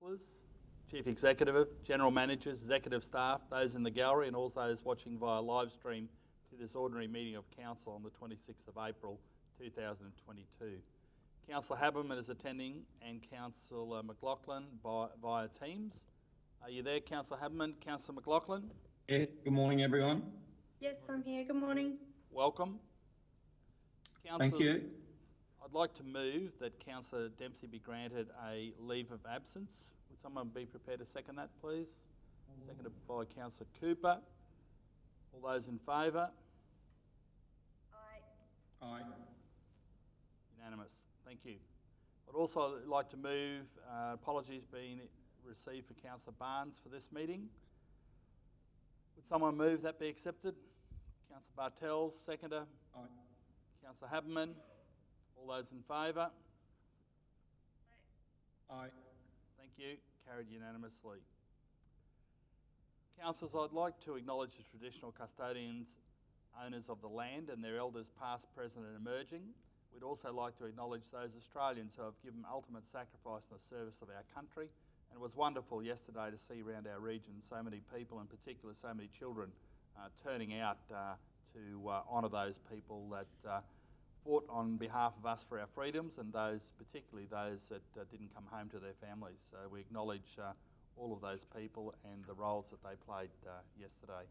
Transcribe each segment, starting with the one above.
councillors, Chief Executive, General Managers, Executive Staff, those in the gallery and all those watching via live stream to this ordinary meeting of Council on the 26th of April 2022. Councillor Haberman is attending and Councillor McLaughlin via Teams. Are you there, Councillor Haberman? Councillor McLaughlin? Yeah, good morning everyone. Yes, I'm here. Good morning. Welcome. Thank you. I'd like to move that Councillor Dempsey be granted a leave of absence. Would someone be prepared to second that, please? Seconded by Councillor Cooper. All those in favour? Aye. Aye. Unanimous. Thank you. I'd also like to move apologies being received for Councillor Barnes for this meeting. Would someone move that be accepted? Councillor Bartels, seconder. Aye. Councillor Haberman. All those in favour? Aye. Thank you. Carried unanimously. Councillors, I'd like to acknowledge the traditional custodians, owners of the land and their elders past, present and emerging. We'd also like to acknowledge those Australians who have given ultimate sacrifice in the service of our country. And it was wonderful yesterday to see around our region so many people, in particular so many children, turning out to honour those people that fought on behalf of us for our freedoms, and those, particularly those that didn't come home to their families. So we acknowledge all of those people and the roles that they played yesterday.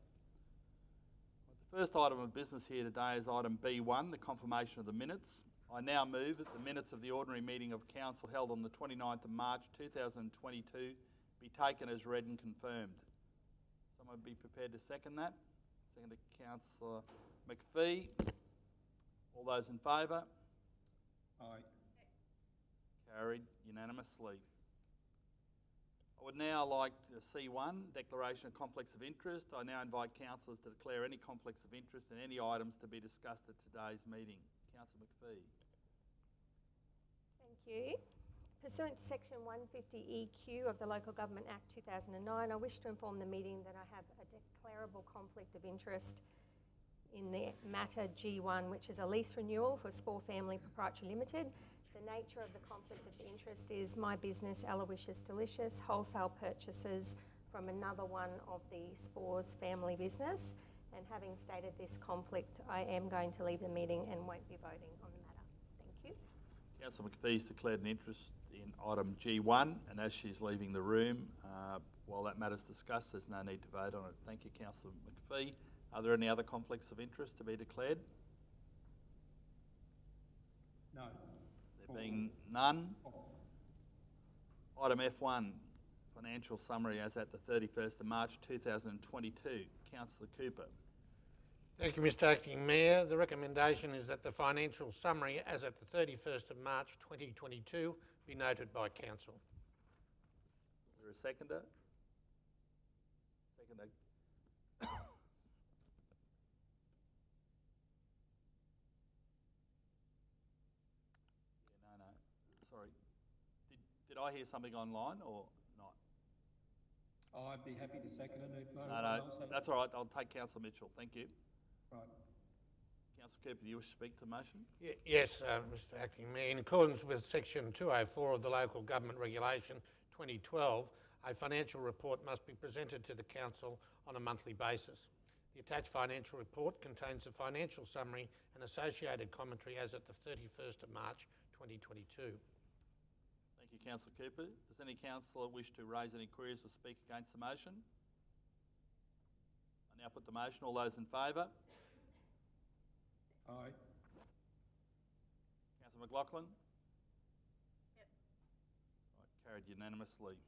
The first item of business here today is item B1, the confirmation of the minutes. I now move that the minutes of the ordinary meeting of Council held on the 29th of March 2022 be taken as read and confirmed. Someone be prepared to second that? Seconded Councillor McPhee. All those in favour? Aye. Carried unanimously. I would now like to C1, declaration of conflicts of interest. I now invite councillors to declare any conflicts of interest in any items to be discussed at today's meeting. Councillor McPhee. Thank you. Pursuant to Section 150EQ of the Local Government Act 2009, I wish to inform the meeting that I have a declarable conflict of interest in the matter G1, which is a lease renewal for Spore Family Proprietary Limited. The nature of the conflict of interest is my business, Aloysius Delicious, wholesale purchases from another one of the Spore's family business. And having stated this conflict, I am going to leave the meeting and won't be voting on the matter. Thank you. Councillor McPhee's declared an interest in item G1, and as she's leaving the room, while that matter's discussed, there's no need to vote on it. Thank you, Councillor McPhee. Are there any other conflicts of interest to be declared? No. There being none. Item F1, financial summary as at the 31st of March 2022. Councillor Cooper. Thank you, Mr Acting Mayor. The recommendation is that the financial summary as at the 31st of March 2022 be noted by Council. Is there a seconder? Seconder. No. Sorry. Did I hear something online or not? Oh, I'd be happy to second it. No, that's all right. I'll take Councillor Mitchell. Thank you. Right. Councillor Cooper, do you wish to speak to the motion? Yes, Mr Acting Mayor. In accordance with Section 204 of the Local Government Regulation 2012, a financial report must be presented to the Council on a monthly basis. The attached financial report contains the financial summary and associated commentary as at the 31st of March 2022. Thank you, Councillor Cooper. Does any councillor wish to raise any queries or speak against the motion? I now put the motion. All those in favour? Aye. Councillor McLaughlin? Yep. Right, carried unanimously.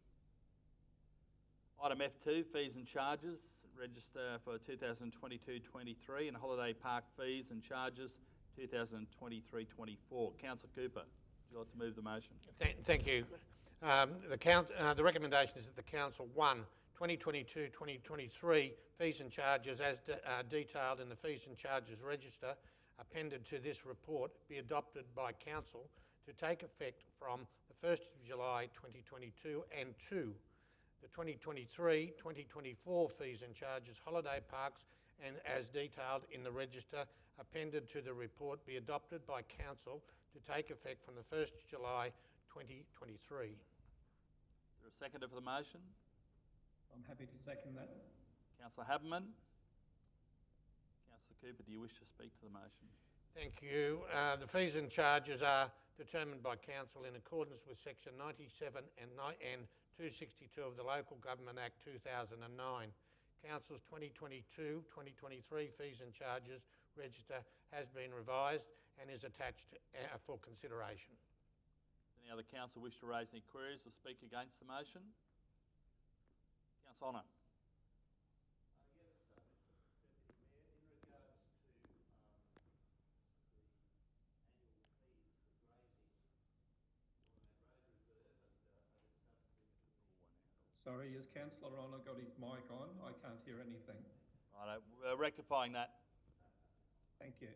Item F2, fees and charges, register for 2022-23 and holiday park fees and charges 2023-24. Councillor Cooper, would you like to move the motion? Thank you. The recommendation is that the Council 1, 2022-2023 fees and charges as detailed in the fees and charges register appended to this report be adopted by Council to take effect from the 1st of July 2022 and 2. The 2023-2024 fees and charges holiday parks and as detailed in the register appended to the report be adopted by Council to take effect from the 1st of July 2023. Is there a seconder for the motion? I'm happy to second that. Councillor Haberman. Councillor Cooper, do you wish to speak to the motion? Thank you. The fees and charges are determined by council in accordance with section 97 and 262 of the Local Government Act 2009. Council's 2022-2023 fees and charges register has been revised and is attached for consideration. Does any other council wish to raise any queries or speak against the motion? Councillor Honour. Sorry, has Councillor Honour got his mic on? I can't hear anything. Right, rectifying that. Thank you.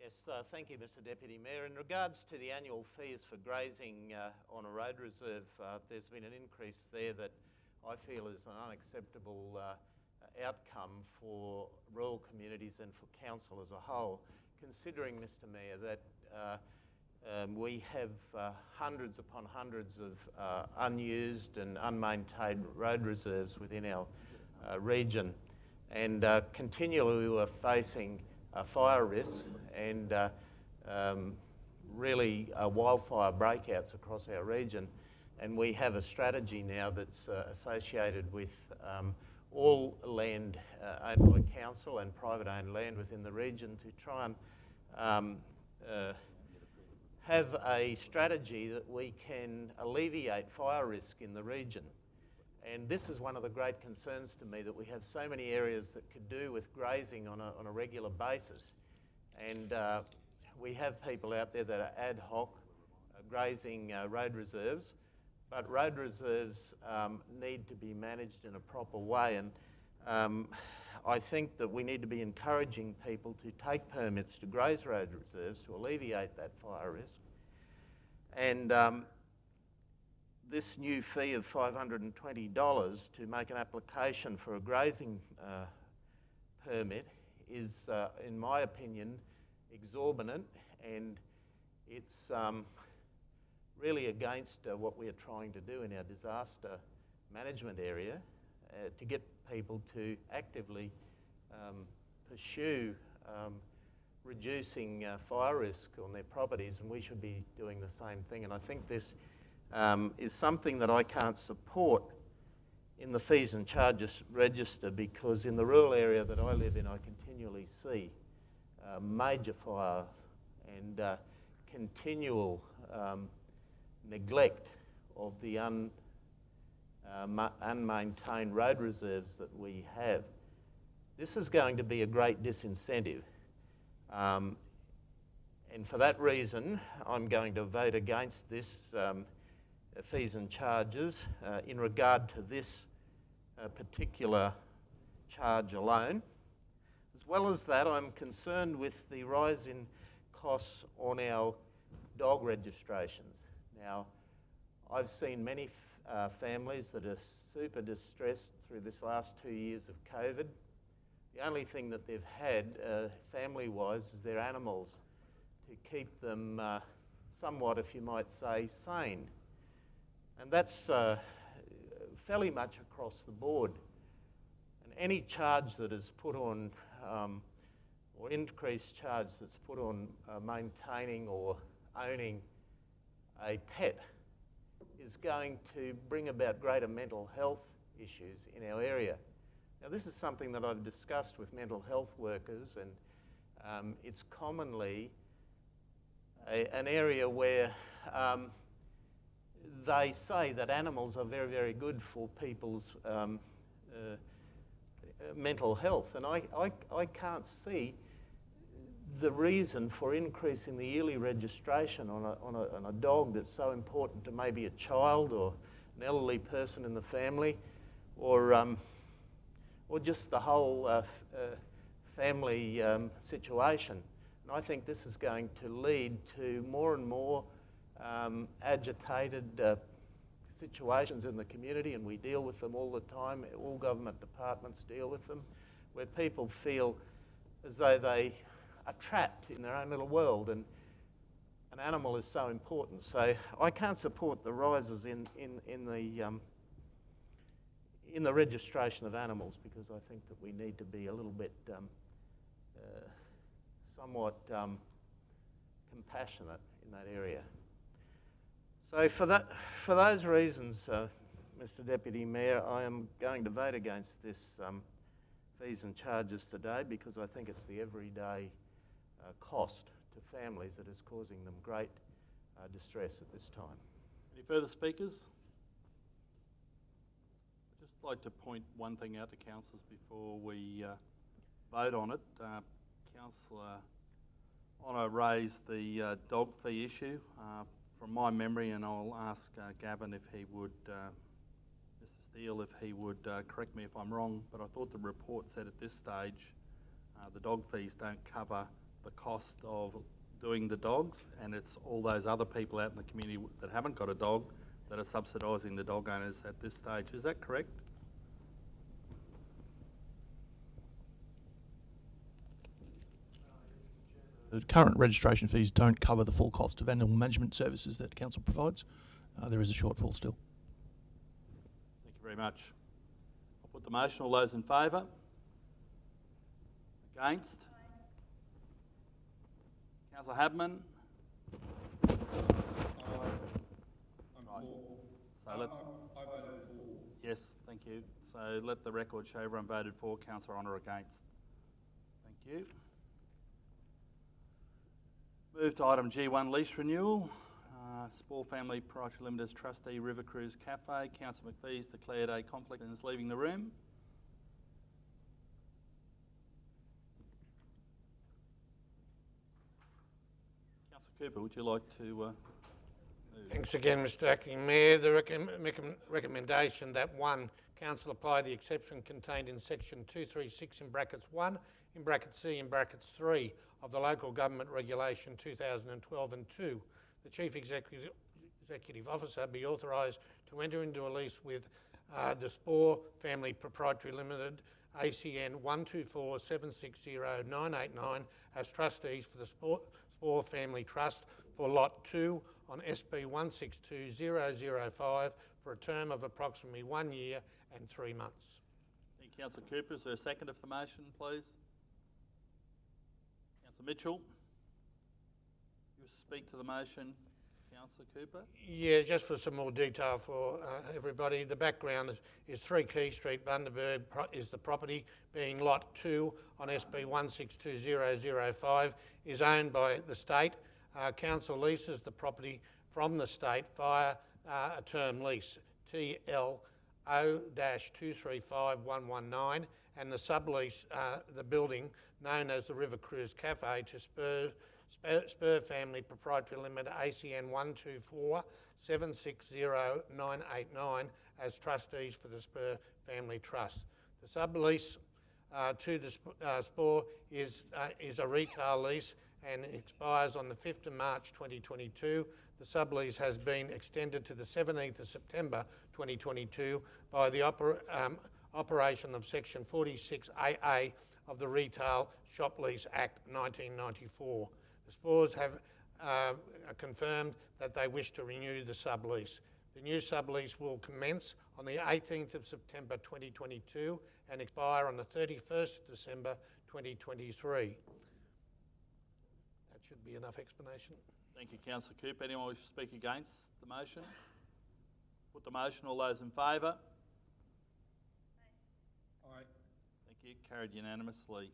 Yes, thank you, Mr Deputy Mayor. In regards to the annual fees for grazing on a road reserve, there's been an increase there that I feel is an unacceptable outcome for rural communities and for council as a whole, considering, Mr Mayor, that we have hundreds upon hundreds of unused and unmaintained road reserves within our region, and continually we're facing fire risks and really wildfire breakouts across our region. And we have a strategy now that's associated with all land owned by council and private owned land within the region to try and have a strategy that we can alleviate fire risk in the region. And this is one of the great concerns to me, that we have so many areas that could do with grazing on a regular basis. And we have people out there that are ad hoc grazing road reserves, but road reserves need to be managed in a proper way. And I think that we need to be encouraging people to take permits to graze road reserves to alleviate that fire risk. And this new fee of $520 to make an application for a grazing permit is, in my opinion, exorbitant, and it's really against what we are trying to do in our disaster management area to get people to actively pursue reducing fire risk on their properties, and we should be doing the same thing. And I think this is something that I can't support in the fees and charges register, because in the rural area that I live in, I continually see major fire and continual neglect of the unmaintained road reserves that we have. This is going to be a great disincentive. And for that reason, I'm going to vote against this fees and charges in regard to this particular charge alone. As well as that, I'm concerned with the rise in costs on our dog registrations. Now, I've seen many families that are super distressed through this last 2 years of COVID. The only thing that they've had family-wise is their animals to keep them somewhat, if you might say, sane. And that's fairly much across the board. And any charge that is put on, or increased charge that's put on maintaining or owning a pet is going to bring about greater mental health issues in our area. Now, this is something that I've discussed with mental health workers, and it's commonly an area where they say that animals are very, very good for people's mental health. And I can't see the reason for increasing the yearly registration on a dog that's so important to maybe a child or an elderly person in the family, or just the whole family situation. And I think this is going to lead to more and more agitated situations in the community, and we deal with them all the time. All government departments deal with them, where people feel as though they are trapped in their own little world. And an animal is so important. So I can't support the rises in the registration of animals, because I think that we need to be a little bit somewhat compassionate in that area. So for those reasons, Mr. Deputy Mayor, I am going to vote against this fees and charges today, because I think it's the everyday cost to families that is causing them great distress at this time. Any further speakers? I'd just like to point one thing out to councillors before we vote on it. Councillor Honor raised the dog fee issue. From my memory, and I'll ask Gavin if he would, Mr. Steele, if he would correct me if I'm wrong, but I thought the report said at this stage the dog fees don't cover the cost of doing the dogs, and it's all those other people out in the community that haven't got a dog that are subsidising the dog owners at this stage. Is that correct? The current registration fees don't cover the full cost of animal management services that council provides. There is a shortfall still. Thank you very much. I'll put the motion. All those in favour? Against? Councillor Habman? I'm Right. for. So let, I voted for. yes, thank you. So let the record show everyone voted for. Councillor Honor against. Thank you. Move to item G1, lease renewal. Spore Family Proprietary Limited's trustee, River Cruise Cafe. Councillor McPhee's declared a conflict and is leaving the room. Councillor Cooper, would you like to move? Thanks again, Mr. Acting Mayor. The recommendation that 1, council apply the exception contained in section 236 in brackets 1, in brackets C, in brackets 3 of the Local Government Regulation 2012 and 2. The Chief Executive Officer be authorised to enter into a lease with the Spore Family Proprietary Limited, ACN 124760989, as trustees for the Spore Family Trust for Lot 2 on SP 162005 for a term of approximately 1 year and 3 months. Thank you, Councillor Cooper. Is there a second of the motion, please? Councillor Mitchell, you speak to the motion. Councillor Cooper. Yeah, just for some more detail for everybody. The background is 3 Key Street, Bundaberg is the property, being Lot 2 on SP 162005, is owned by the state. Council leases the property from the state via a term lease, TL 0-235119, and the sublease the building known as the River Cruise Cafe to Spur Family Proprietary Limited, ACN 124760989 as trustees for the Spur Family Trust. The sublease to the Spore is a retail lease and expires on the 5th of March 2022. The sublease has been extended to the 17th of September 2022 by the operation of Section 46AA of the Retail Shop Lease Act 1994. The Spores have confirmed that they wish to renew the sublease. The new sublease will commence on the 18th of September 2022 and expire on the 31st of December 2023. That should be enough explanation. Thank you, Councillor Cooper. Anyone wish to speak against the motion? Put the motion. All those in favour? Aye. Thank you. Carried unanimously.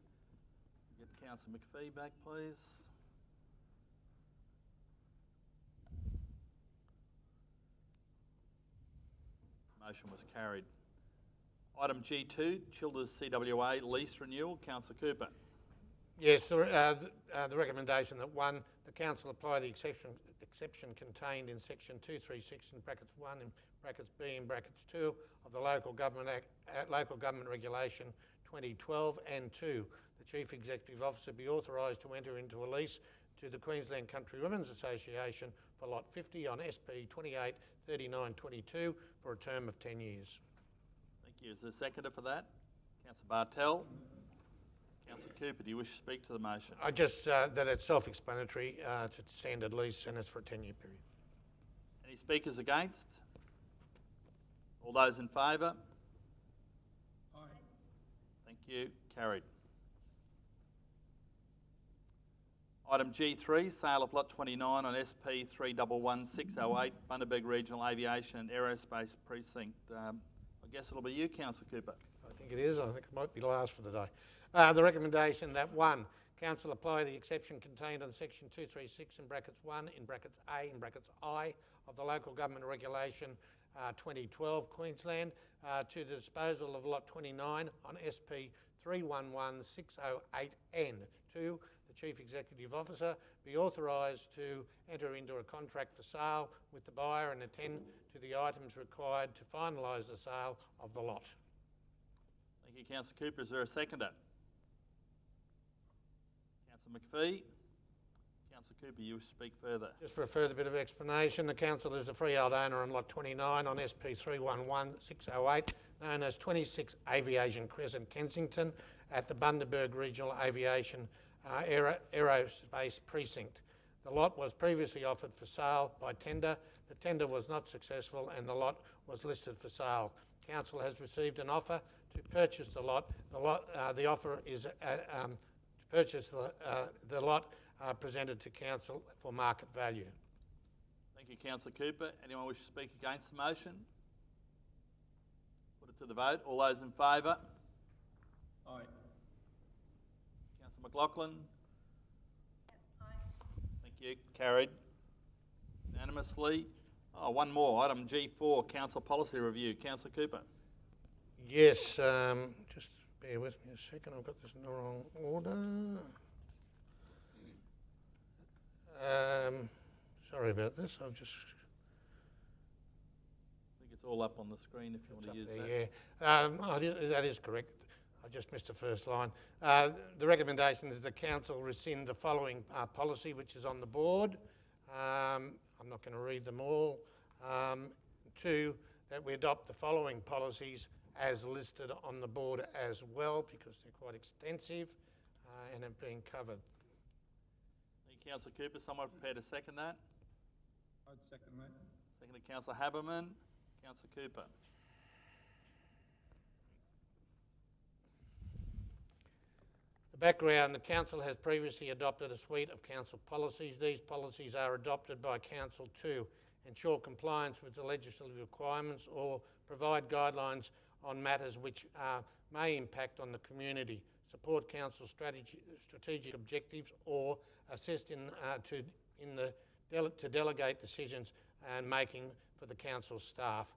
Get Councillor McPhee back, please. Motion was carried. Item G2, Childers CWA lease renewal. Councillor Cooper. Yes, the recommendation that 1, the council apply the exception contained in section 236 in brackets 1 and brackets B in brackets 2 of the Local Government Regulation 2012 and 2. The Chief Executive Officer be authorised to enter into a lease to the Queensland Country Women's Association for Lot 50 on SP 283922 for a term of 10 years. Thank you. Is there a seconder for that? Councillor Bartel. Councillor Cooper, do you wish to speak to the motion? I just, that it's self-explanatory, it's a standard lease and it's for a 10-year period. Any speakers against? All those in favour? Aye. Thank you. Carried. Item G3, sale of lot 29 on SP 311608, Bundebeg Regional Aviation and Aerospace Precinct. I guess it'll be you, Councillor Cooper. I think it is. I think it might be last for the day. The recommendation that 1, Council apply the exception contained on section 236 in brackets 1 in brackets A in brackets I of the Local Government Regulation 2012 Queensland to the disposal of lot 29 on SP 311608 and 2, the Chief Executive Officer be authorised to enter into a contract for sale with the buyer and attend to the items required to finalise the sale of the lot. Thank you, Councillor Cooper. Is there a seconder? Councillor McPhee. Councillor Cooper, you wish to speak further? Just for a further bit of explanation, the council is the freehold owner on lot 29 on SP 311608, known as 26 Aviation Crescent, Kensington, at the Bundaberg Regional Aviation Aerospace Precinct. The lot was previously offered for sale by tender. The tender was not successful and the lot was listed for sale. Council has received an offer to purchase the lot. The offer is to purchase the lot presented to council for market value. Thank you, Councillor Cooper. Anyone wish to speak against the motion? Put it to the vote. All those in favour? Aye. Councillor McLaughlin. Aye. Thank you. Carried unanimously. Oh, one more. Item G4, Council Policy Review. Councillor Cooper. Yes, just bear with me a second. I've got this in the wrong order. Sorry about this. I think it's all up on the screen if you want to use that. Yeah, that is correct. I just missed the first line. The recommendation is the council rescind the following policy, which is on the board. I'm not going to read them all. 2, that we adopt the following policies as listed on the board as well, because they're quite extensive and have been covered. Thank you, Councillor Cooper. Someone prepared to second that? I'd second that. Seconded Councillor Haberman. Councillor Cooper. The background, the council has previously adopted a suite of council policies. These policies are adopted by council to ensure compliance with the legislative requirements or provide guidelines on matters which may impact on the community, support council strategic objectives, or assist to delegate decisions and making for the council staff.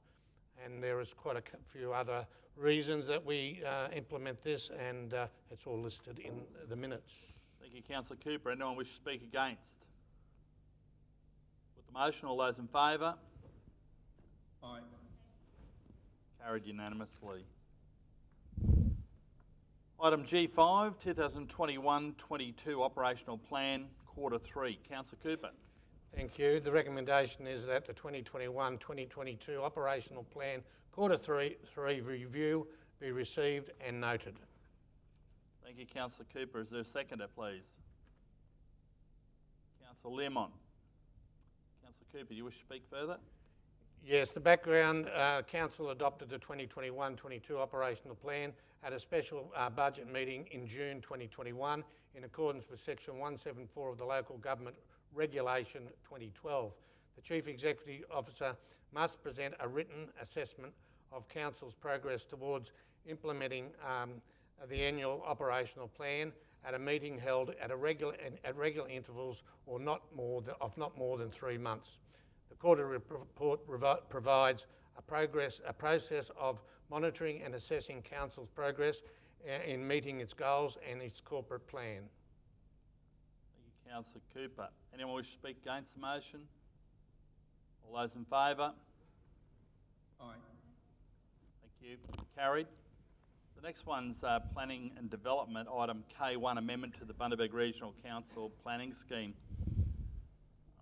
And there is quite a few other reasons that we implement this, and it's all listed in the minutes. Thank you, Councillor Cooper. Anyone wish to speak against? Put the motion. All those in favour? Aye. Carried unanimously. Item G5, 2021-22 Operational Plan, Quarter 3. Councillor Cooper. Thank you. The recommendation is that the 2021-2022 Operational Plan Quarter 3 review be received and noted. Thank you, Councillor Cooper. Is there a seconder, please? Councillor Learmont. Councillor Cooper, do you wish to speak further? Yes, the background, Council adopted the 2021-22 Operational Plan at a special budget meeting in June 2021 in accordance with Section 174 of the Local Government Regulation 2012. The Chief Executive Officer must present a written assessment of Council's progress towards implementing the annual operational plan at a meeting held at regular intervals or not more than 3 months. The quarterly report provides a process of monitoring and assessing Council's progress in meeting its goals and its corporate plan. Thank you, Councillor Cooper. Anyone wish to speak against the motion? All those in favour? Aye. Thank you. Carried. The next one's Planning and Development, item K1, Amendment to the Bundebeg Regional Council Planning Scheme.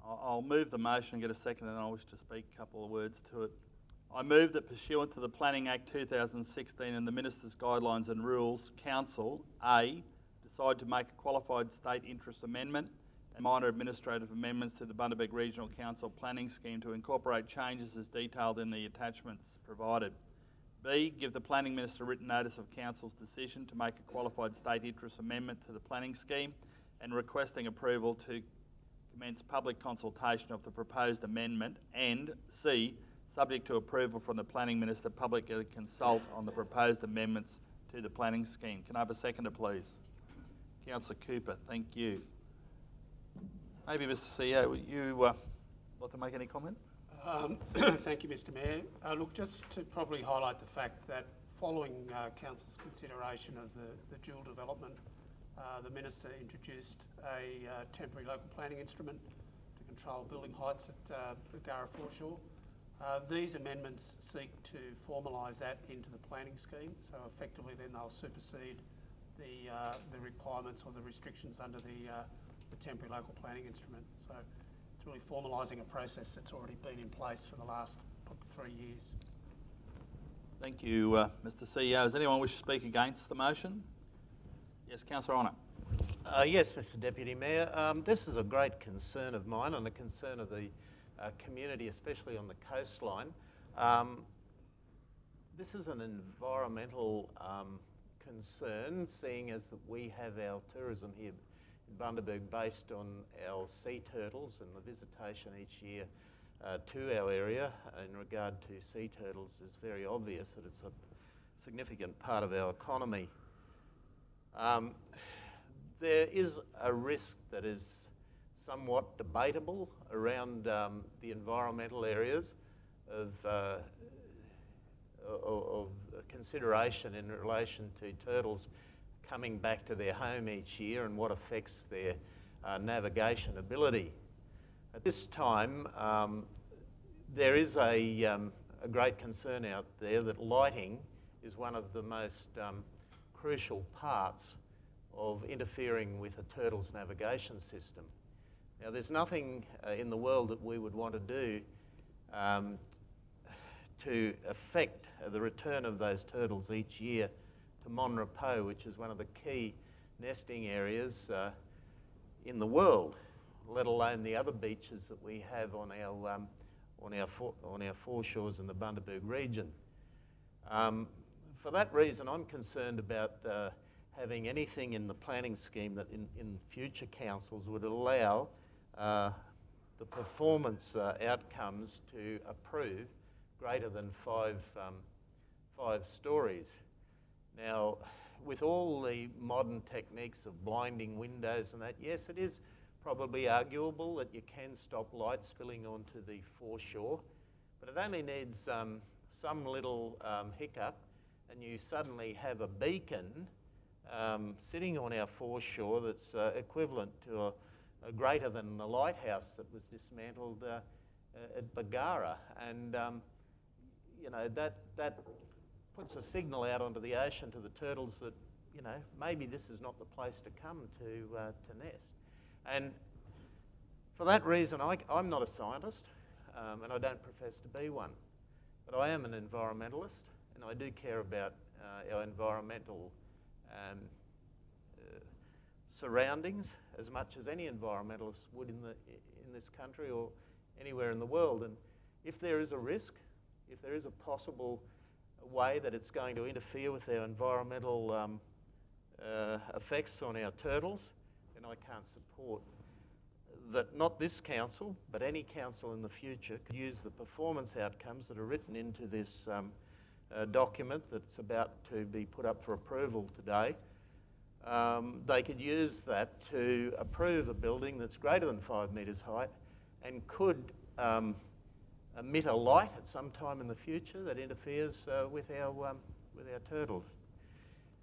I'll move the motion and get a second, and I wish to speak a couple of words to it. I move that pursuant to the Planning Act 2016 and the Minister's Guidelines and Rules, Council, A, decide to make a qualified state interest amendment and minor administrative amendments to the Bundaberg Regional Council planning scheme to incorporate changes as detailed in the attachments provided. B, give the Planning Minister written notice of Council's decision to make a qualified state interest amendment to the planning scheme and requesting approval to commence public consultation of the proposed amendment, and C, subject to approval from the Planning Minister, publicly consult on the proposed amendments to the planning scheme. Can I have a seconder, please? Councillor Cooper, thank you. Maybe, Mr CEO, would you like to make any comment? Thank you, Mr Mayor. Look, just to probably highlight the fact that following Council's consideration of the dual development, the Minister introduced a temporary local planning instrument to control building heights at Bargara Foreshore. These amendments seek to formalise that into the planning scheme, so effectively then they'll supersede the requirements or the restrictions under the temporary local planning instrument. So it's really formalising a process that's already been in place for the last 3 years. Thank you, Mr CEO. Does anyone wish to speak against the motion? Yes, Councillor Honour. Yes, Mr Deputy Mayor. This is a great concern of mine and a concern of the community, especially on the coastline. This is an environmental concern, seeing as that we have our tourism here in Bundaberg based on our sea turtles, and the visitation each year to our area in regard to sea turtles is very obvious that it's a significant part of our economy. There is a risk that is somewhat debatable around the environmental areas of consideration in relation to turtles coming back to their home each year and what affects their navigation ability. At this time, there is a great concern out there that lighting is one of the most crucial parts of interfering with a turtle's navigation system. Now, there's nothing in the world that we would want to do to affect the return of those turtles each year to Monrepos, which is one of the key nesting areas in the world, let alone the other beaches that we have on our foreshores in the Bundaberg region. For that reason, I'm concerned about having anything in the planning scheme that in future councils would allow the performance outcomes to approve greater than five stories. Now, with all the modern techniques of blinding windows and that, yes, it is probably arguable that you can stop light spilling onto the foreshore, but it only needs some little hiccup and you suddenly have a beacon sitting on our foreshore that's equivalent to a greater than the lighthouse that was dismantled at Bargara, and you know, that puts a signal out onto the ocean to the turtles that, you know, maybe this is not the place to come to nest. And for that reason, I'm not a scientist, and I don't profess to be one, but I am an environmentalist, and I do care about our environmental surroundings as much as any environmentalist would in this country or anywhere in the world. And if there is a risk, if there is a possible way that it's going to interfere with our environmental effects on our turtles, then I can't support that. Not this council, but any council in the future could use the performance outcomes that are written into this document that's about to be put up for approval today. They could use that to approve a building that's greater than 5 metres height and could emit a light at some time in the future that interferes with our turtles.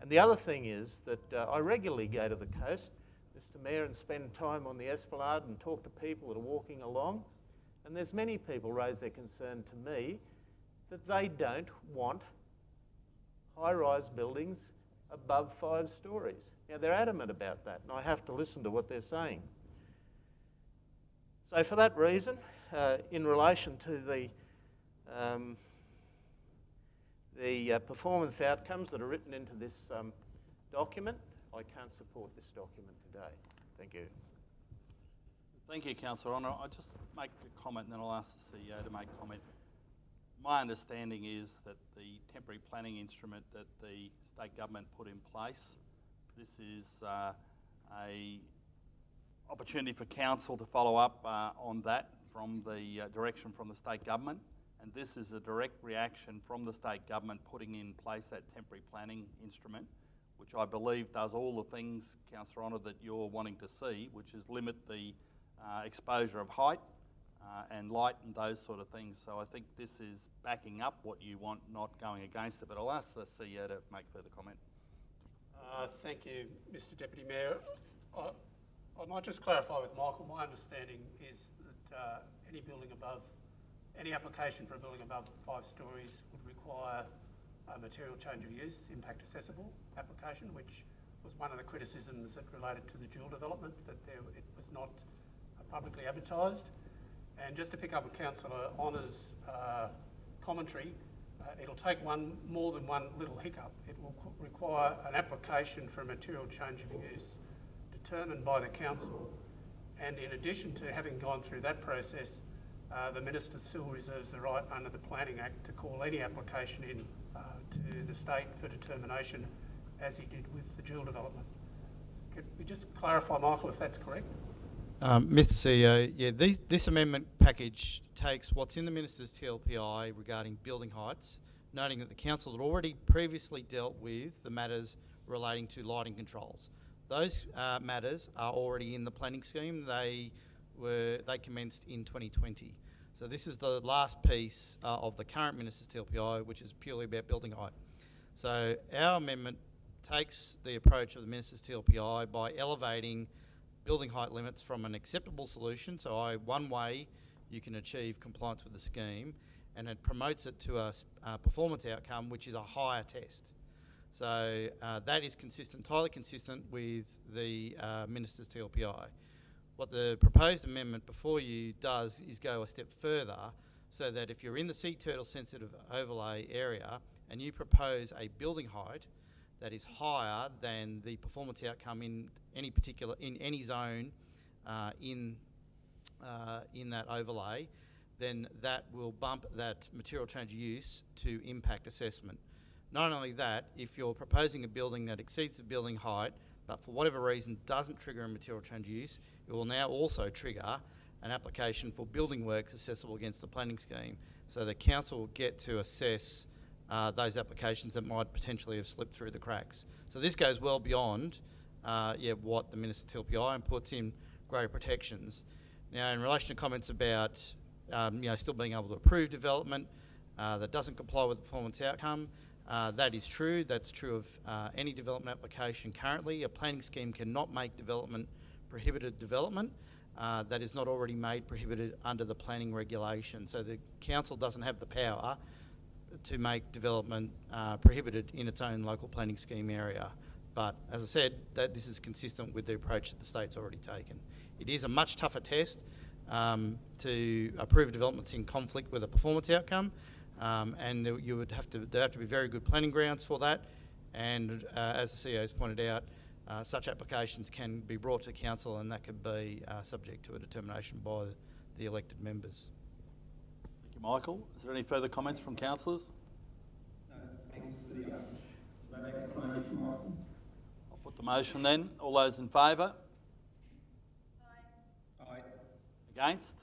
And the other thing is that I regularly go to the coast, Mr Mayor, and spend time on the Esplanade and talk to people that are walking along, and there's many people raise their concern to me that they don't want high-rise buildings above 5 stories. Now, they're adamant about that, and I have to listen to what they're saying. So for that reason, in relation to the performance outcomes that are written into this document, I can't support this document today. Thank you. Thank you, Councillor Honour. I'll just make a comment and then I'll ask the CEO to make a comment. My understanding is that the temporary planning instrument that the state government put in place, this is a opportunity for council to follow up on that from the direction from the state government, and this is a direct reaction from the state government putting in place that temporary planning instrument, which I believe does all the things, Councillor Honour, that you're wanting to see, which is limit the exposure of height and light and those sort of things. So I think this is backing up what you want, not going against it. But I'll ask the CEO to make further comment. Thank you, Mr Deputy Mayor. I might just clarify with Michael, my understanding is that any application for a building above 5 stories would require a material change of use, impact assessable application, which was one of the criticisms that related to the dual development, that it was not publicly advertised. And just to pick up on Councillor Honour's commentary, it'll take more than one little hiccup. It will require an application for a material change of use determined by the council. And in addition to having gone through that process, the Minister still reserves the right under the Planning Act to call any application in to the state for determination, as he did with the dual development. Could we just clarify, Michael, if that's correct? Mr CEO, yeah, this amendment package takes what's in the Minister's TLPI regarding building heights, noting that the Council had already previously dealt with the matters relating to lighting controls. Those matters are already in the planning scheme. They commenced in 2020. So this is the last piece of the current Minister's TLPI, which is purely about building height. So our amendment takes the approach of the Minister's TLPI by elevating building height limits from an acceptable solution, so one way you can achieve compliance with the scheme, and it promotes it to a performance outcome, which is a higher test. So that is entirely consistent with the Minister's TLPI. What the proposed amendment before you does is go a step further, so that if you're in the sea turtle sensitive overlay area and you propose a building height that is higher than the performance outcome in any zone in that overlay, then that will bump that material change of use to impact assessment. Not only that, if you're proposing a building that exceeds the building height, but for whatever reason doesn't trigger a material change of use, it will now also trigger an application for building works assessable against the planning scheme. So the council will get to assess those applications that might potentially have slipped through the cracks. So this goes well beyond what the Minister's TLPI and puts in greater protections. Now, in relation to comments about still being able to approve development that doesn't comply with the performance outcome, that is true. That's true of any development application currently. A planning scheme cannot make development prohibited development that is not already made prohibited under the planning regulation. So the council doesn't have the power to make development prohibited in its own local planning scheme area. But as I said, this is consistent with the approach that the state's already taken. It is a much tougher test to approve developments in conflict with a performance outcome, and there have to be very good planning grounds for that. And as the CEO has pointed out, such applications can be brought to council, and that could be subject to a determination by the elected members. Thank you, Michael. Is there any further comments from councillors? No, thanks for that explanation, Michael. I'll put the motion then. All those in favour? Aye. Against?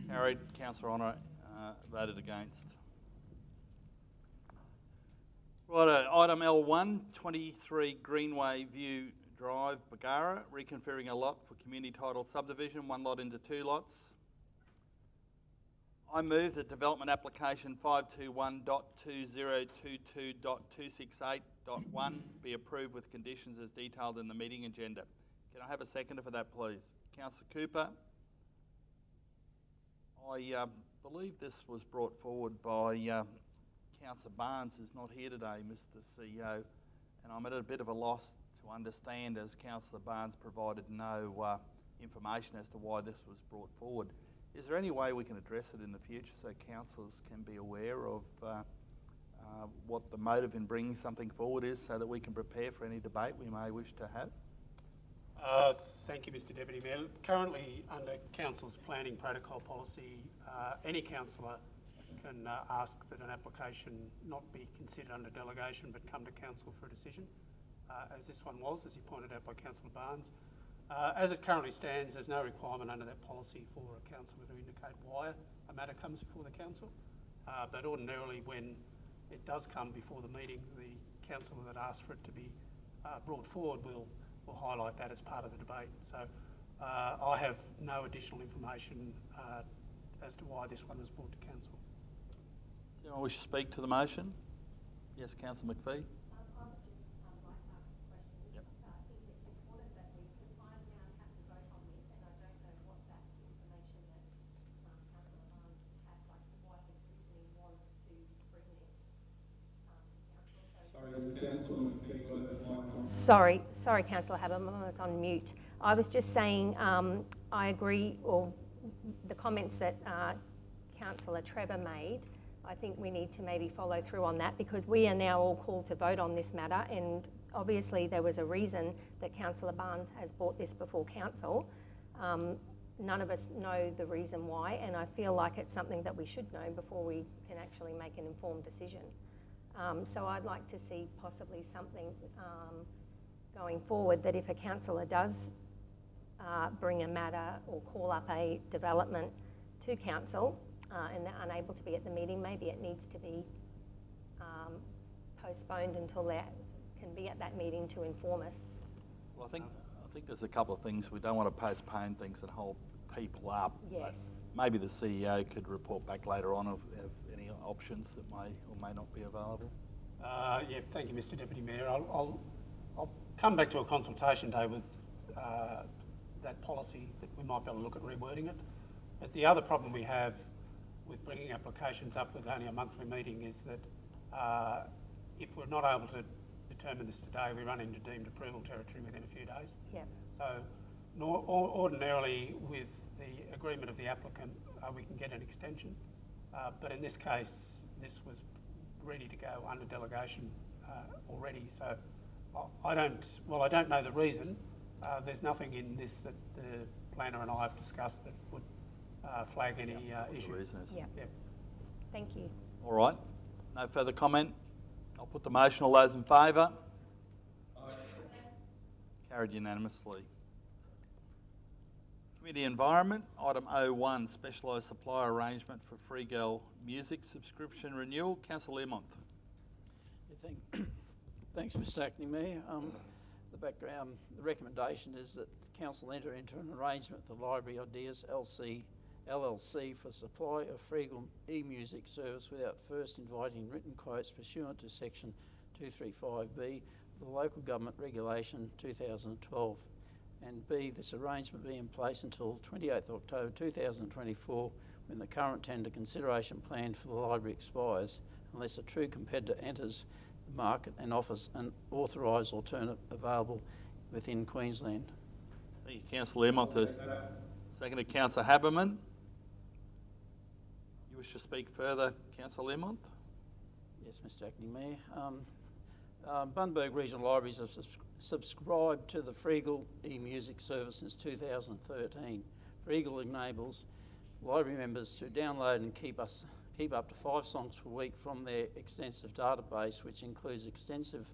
Carried. Councillor Honour voted against. Right, item L1, 23 Greenway View Drive, Bargara, reconfiguring a lot for community title subdivision, one lot into two lots. I move that development application 521.2022.268.1 be approved with conditions as detailed in the meeting agenda. Can I have a seconder for that, please? Councillor Cooper. I believe this was brought forward by Councillor Barnes, who's not here today, Mr CEO, and I'm at a bit of a loss to understand, as Councillor Barnes provided no information as to why this was brought forward. Is there any way we can address it in the future so councillors can be aware of what the motive in bringing something forward is so that we can prepare for any debate we may wish to have. Thank you, Mr Deputy Mayor. Currently, under Council's planning protocol policy, any councillor can ask that an application not be considered under delegation but come to Council for a decision, as this one was, as you pointed out by Councillor Barnes. As it currently stands, there's no requirement under that policy for a councillor to indicate why a matter comes before the council. But ordinarily, when it does come before the meeting, the councillor that asks for it to be brought forward will highlight that as part of the debate. So I have no additional information as to why this one was brought to council. Do you wish to speak to the motion? Yes, Councillor McPhee. I would just like to ask a question. Yep. I think it's important that we, because I now have to vote on this, and I don't know what that information that Councillor Barnes had, like what his reasoning was to bring this council. Sorry, Councillor Haberman, I was on mute. I was just saying I agree, or the comments that Councillor Trevor made, I think we need to maybe follow through on that, because we are now all called to vote on this matter, and obviously there was a reason that Councillor Barnes has brought this before Council. None of us know the reason why, and I feel like it's something that we should know before we can actually make an informed decision. So I'd like to see possibly something going forward that if a councillor does bring a matter or call up a development to council and they're unable to be at the meeting, maybe it needs to be postponed until they can be at that meeting to inform us. Well, I think there's a couple of things. We don't want to postpone things and hold people up. Yes. Maybe the CEO could report back later on of any options that may or may not be available. Yeah, thank you, Mr Deputy Mayor. I'll come back to a consultation day with that policy that we might be able to look at rewording it. But the other problem we have with bringing applications up with only a monthly meeting is that if we're not able to determine this today, we run into deemed approval territory within a few days. Yeah. So ordinarily, with the agreement of the applicant, we can get an extension. But in this case, this was ready to go under delegation already. So I don't know the reason. There's nothing in this that the planner and I have discussed that would flag any issue. Yeah. Yep. Thank you. All right. No further comment. I'll put the motion. All those in favour? Aye. Carried unanimously. Committee Environment, item 01, specialised supplier arrangement for Freegal music subscription renewal. Councillor Learmonth. Thanks, Mr Acting Mayor. The background, the recommendation is that the Council enter into an arrangement with the Library Ideas LLC for supply of Freegal e-music service without first inviting written quotes pursuant to section 235B of the Local Government Regulation 2012. And B, this arrangement be in place until 28th October 2024, when the current tender consideration plan for the library expires, unless a true competitor enters the market and offers an authorised alternative available within Queensland. Thank you, Councillor Learmonth. Seconded, Councillor Haberman. You wish to speak further, Councillor Learmonth? Yes, Mr Acting Mayor. Bundaberg Regional Libraries have subscribed to the Freegal e-music service since 2013. Freegal enables library members to download and keep up to 5 songs per week from their extensive database, which includes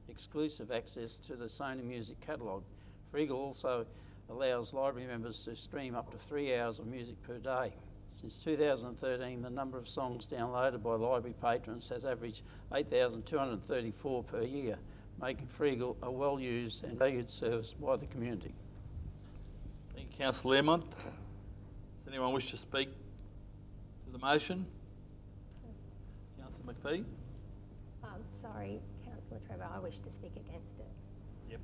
exclusive access to the Sony Music catalogue. Freegal also allows library members to stream up to 3 hours of music per day. Since 2013, the number of songs downloaded by library patrons has averaged 8,234 per year, making Freegal a well-used and valued service by the community. Thank you, Councillor Learmonth. Does anyone wish to speak to the motion? Councillor McPhee? Sorry, Councillor Trevor, I wish to speak against it. Yep.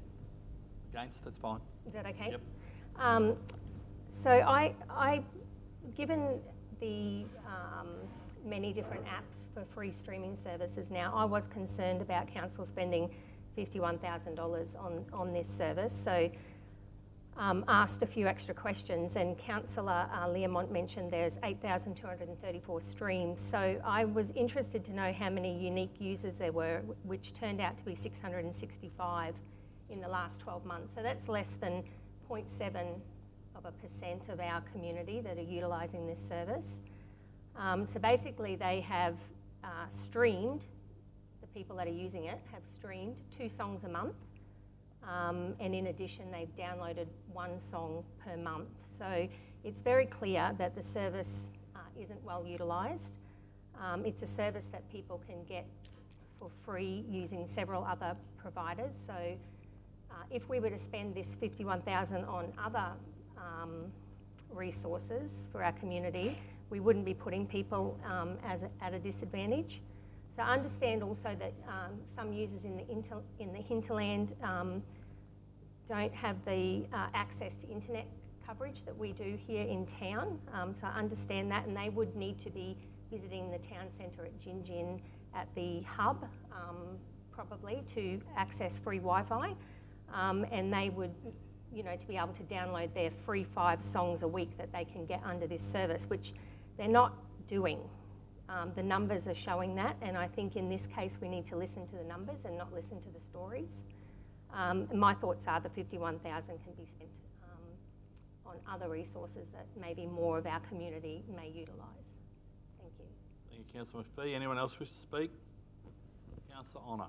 Against, that's fine. Is that okay? Yep. So given the many different apps for free streaming services now, I was concerned about council spending $51,000 on this service. So asked a few extra questions, and Councillor Learmont mentioned there's 8,234 streams. So I was interested to know how many unique users there were, which turned out to be 665 in the last 12 months. So that's less than 0.7% of our community that are utilising this service. So basically they have streamed, the people that are using it have streamed 2 songs a month. And in addition, they've downloaded 1 song per month. So it's very clear that the service isn't well utilised. It's a service that people can get for free using several other providers. So if we were to spend this $51,000 on other resources for our community, we wouldn't be putting people at a disadvantage. So I understand also that some users in the hinterland don't have the access to internet coverage that we do here in town. So I understand that, and they would need to be visiting the town centre at Gin at the hub, probably, to access free Wi-Fi. And they would, to be able to download their free 5 songs a week that they can get under this service, which they're not doing. The numbers are showing that, and I think in this case we need to listen to the numbers and not listen to the stories. My thoughts are the $51,000 can be spent on other resources that maybe more of our community may utilise. Thank you. Thank you, Councillor McPhee. Anyone else wish to speak? Councillor Honour.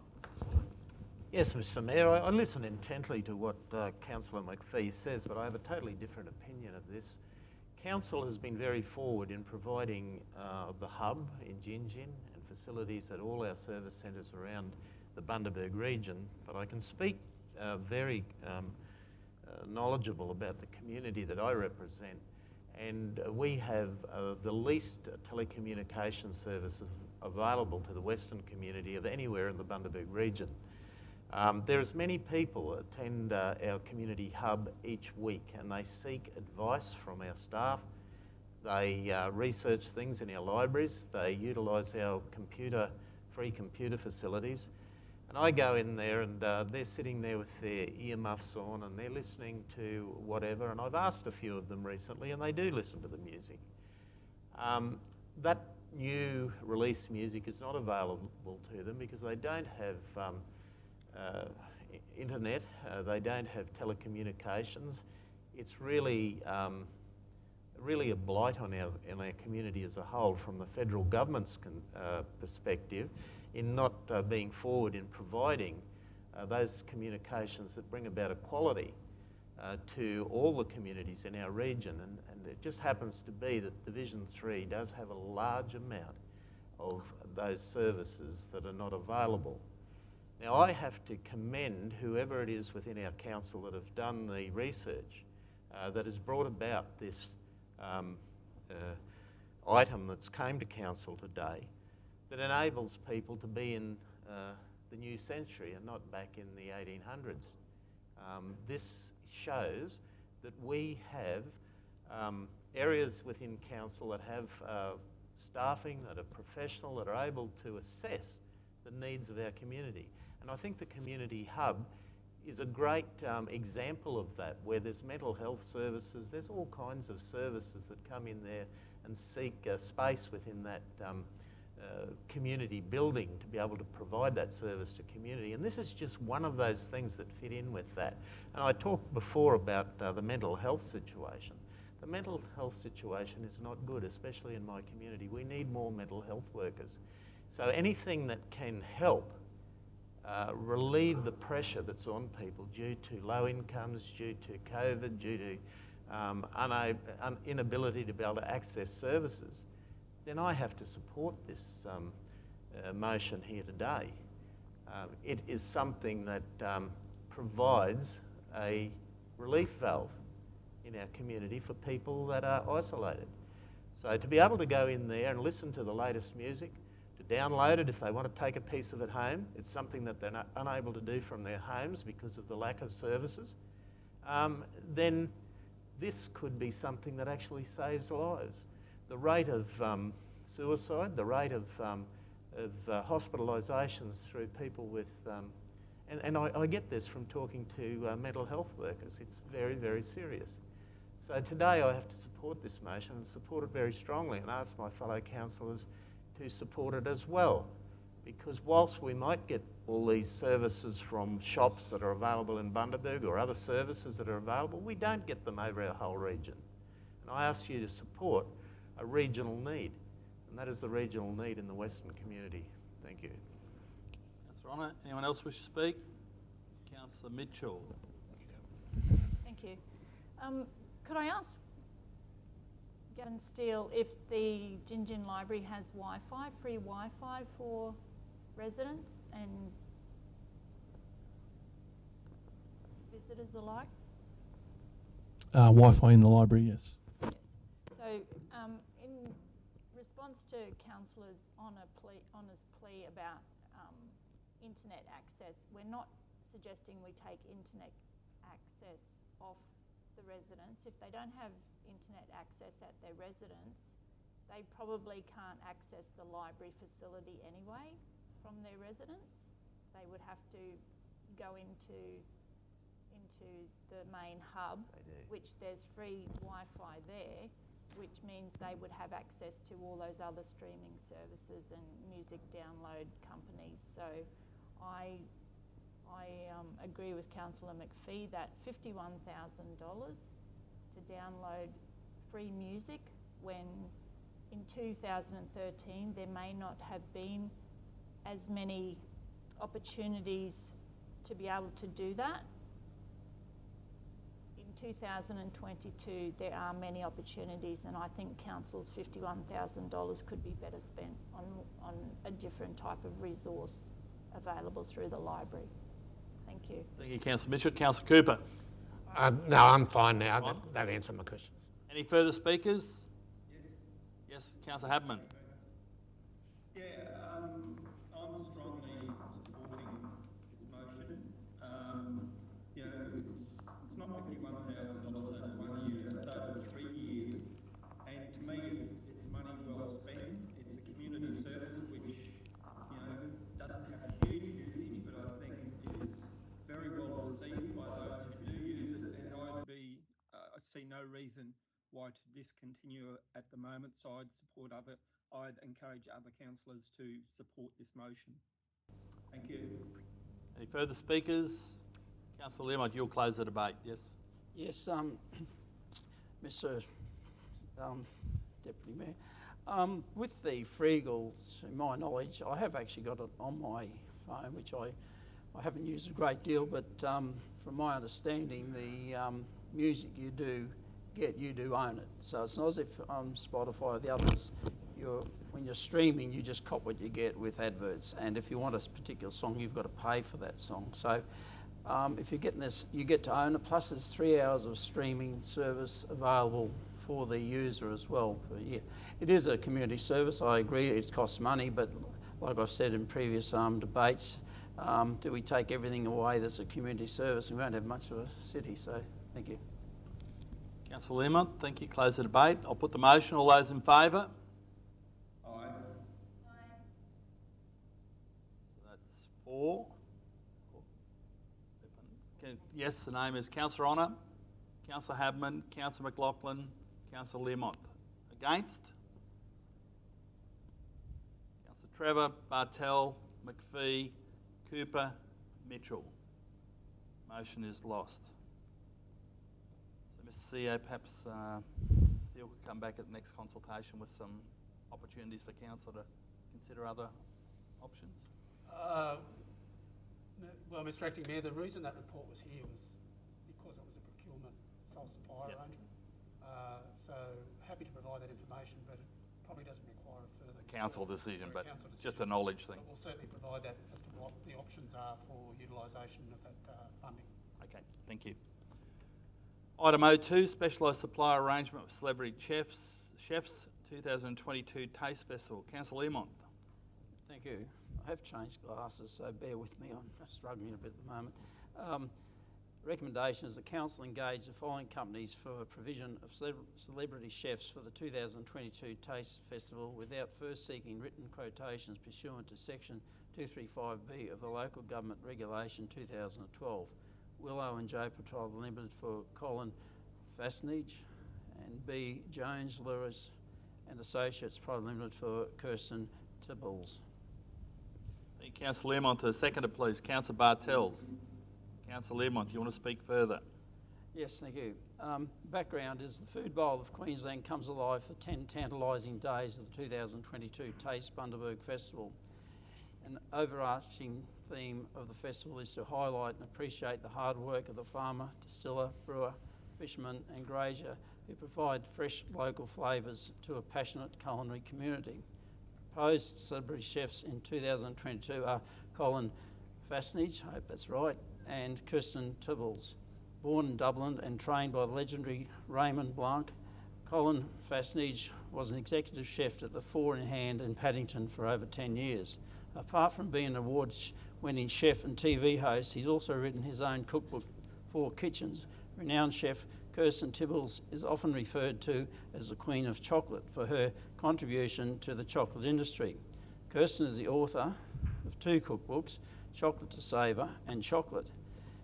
Yes, Mr Mayor, I listen intently to what Councillor McPhee says, but I have a totally different opinion of this. Council has been very forward in providing the hub in Gin and facilities at all our service centres around the Bundaberg region, but I can speak very knowledgeable about the community that I represent, and we have the least telecommunication services available to the Western community of anywhere in the Bundaberg region. There's many people attend our community hub each week, and they seek advice from our staff. They research things in our libraries. They utilise our free computer facilities. And I go in there, and they're sitting there with their earmuffs on, and they're listening to whatever. And I've asked a few of them recently, and they do listen to the music. That new release music is not available to them because they don't have internet, they don't have telecommunications. It's really a blight on our community as a whole from the federal government's perspective in not being forward in providing those communications that bring about equality to all the communities in our region. And it just happens to be that Division 3 does have a large amount of those services that are not available. Now, I have to commend whoever it is within our council that have done the research that has brought about this item that's came to council today that enables people to be in the new century and not back in the 1800s. This shows that we have areas within council that have staffing, that are professional, that are able to assess the needs of our community. And I think the community hub is a great example of that, where there's mental health services, there's all kinds of services that come in there and seek space within that community building to be able to provide that service to community. And this is just one of those things that fit in with that. And I talked before about the mental health situation. The mental health situation is not good, especially in my community. We need more mental health workers. So anything that can help relieve the pressure that's on people due to low incomes, due to COVID, due to inability to be able to access services, then I have to support this motion here today. It is something that provides a relief valve in our community for people that are isolated. So to be able to go in there and listen to the latest music, to download it if they want to take a piece of it home, it's something that they're unable to do from their homes because of the lack of services, then this could be something that actually saves lives. The rate of suicide, the rate of hospitalisations through people with And I get this from talking to mental health workers. It's very, very serious. So today I have to support this motion and support it very strongly and ask my fellow councillors to support it as well. Because whilst we might get all these services from shops that are available in Bundaberg or other services that are available, we don't get them over our whole region. And I ask you to support a regional need, and that is the regional need in the Western community. Thank you. Councillor Honour, anyone else wish to speak? Councillor Mitchell. Thank you. Could I ask Gavin Steele if the Gin Library has Wi-Fi, free Wi-Fi for residents and visitors alike? Wi-Fi in the library, yes. Yes. So in response to councillors' Honour's plea about internet access, we're not suggesting we take internet access off the residents. If they don't have internet access at their residence, they probably can't access the library facility anyway from their residence. They would have to go into the main hub, which there's free Wi-Fi there, which means they would have access to all those other streaming services and music download companies. So I agree with Councillor McPhee that $51,000 to download free music when in 2013 there may not have been as many opportunities to be able to do that. In 2022 there are many opportunities, and I think Council's $51,000 could be better spent on a different type of resource available through the library. Thank you. Thank you, Councillor Mitchell. Councillor Cooper. No, I'm fine now. That answered my question. Any further speakers? Yes, Councillor Habman. Yeah, I'm strongly supporting this motion. You know, it's not $51,000 over 1 year, it's over 3 years. And to me, it's money well spent. It's a community service which, you know, doesn't have huge usage, but I think is very well received by those who do use it. And I see no reason why to discontinue it at the moment. So I'd encourage other councillors to support this motion. Thank you. Any further speakers? Councillor Learmont, you'll close the debate, yes? Yes, Mr. Deputy Mayor. With the Freegles, to my knowledge, I have actually got it on my phone, which I haven't used a great deal, but from my understanding, the music you do get, you do own it. So it's not as if Spotify or the others, when you're streaming, you just cop what you get with adverts. And if you want a particular song, you've got to pay for that song. So if you're getting this, you get to own it. Plus there's 3 hours of streaming service available for the user as well per year. It is a community service, I agree, it costs money, but like I've said in previous debates, do we take everything away that's a community service? We won't have much of a city, so thank you. Councillor Learmont, thank you. Close the debate. I'll put the motion. All those in favour? Aye. That's 4. Yes, the name is Councillor Honour, Councillor Habman, Councillor McLaughlin, Councillor Learmont. Against? Councillor Trevor, Bartell, McPhee, Cooper, Mitchell. Motion is lost. So, Mr. CEO, perhaps Steele could come back at the next consultation with some opportunities for council to consider other options. Well, Mr. Acting Mayor, the reason that report was here was because it was a procurement sole supply arrangement. So happy to provide that information, but it probably doesn't require a further Council decision, but council decision. just a knowledge thing. But we'll certainly provide that as to what the options are for utilisation of that funding. Okay, thank you. Item 02, Specialised Supply Arrangement with Celebrity Chefs 2022 Taste Festival. Councillor Learmont. Thank you. I have changed glasses, so bear with me. I'm struggling a bit at the moment. Recommendation is the council engage the following companies for provision of celebrity chefs for the 2022 Taste Festival without first seeking written quotations pursuant to section 235B of the Local Government Regulation 2012. Willow and Joe Petrol Limited for Colin Fasnage, and B. Jones, Lewis and Associates Private Limited for Kirsten Tibbles. Thank you, Councillor Learmonth. Seconder, please. Councillor Bartels. Councillor Learmonth, do you want to speak further? Yes, thank you. Background is the Food Bowl of Queensland comes alive for 10 tantalising days of the 2022 Taste Bundaberg Festival. An overarching theme of the festival is to highlight and appreciate the hard work of the farmer, distiller, brewer, fisherman and grazier who provide fresh local flavours to a passionate culinary community. Proposed celebrity chefs in 2022 are Colin Fasnage, I hope that's right, and Kirsten Tibbles. Born in Dublin and trained by the legendary Raymond Blanc, Colin Fasnage was an executive chef at the Four in Hand in Paddington for over 10 years. Apart from being an award-winning chef and TV host, he's also written his own cookbook, Four Kitchens. Renowned chef Kirsten Tibbles is often referred to as the Queen of Chocolate for her contribution to the chocolate industry. Kirsten is the author of 2 cookbooks, Chocolate to Savour and Chocolate.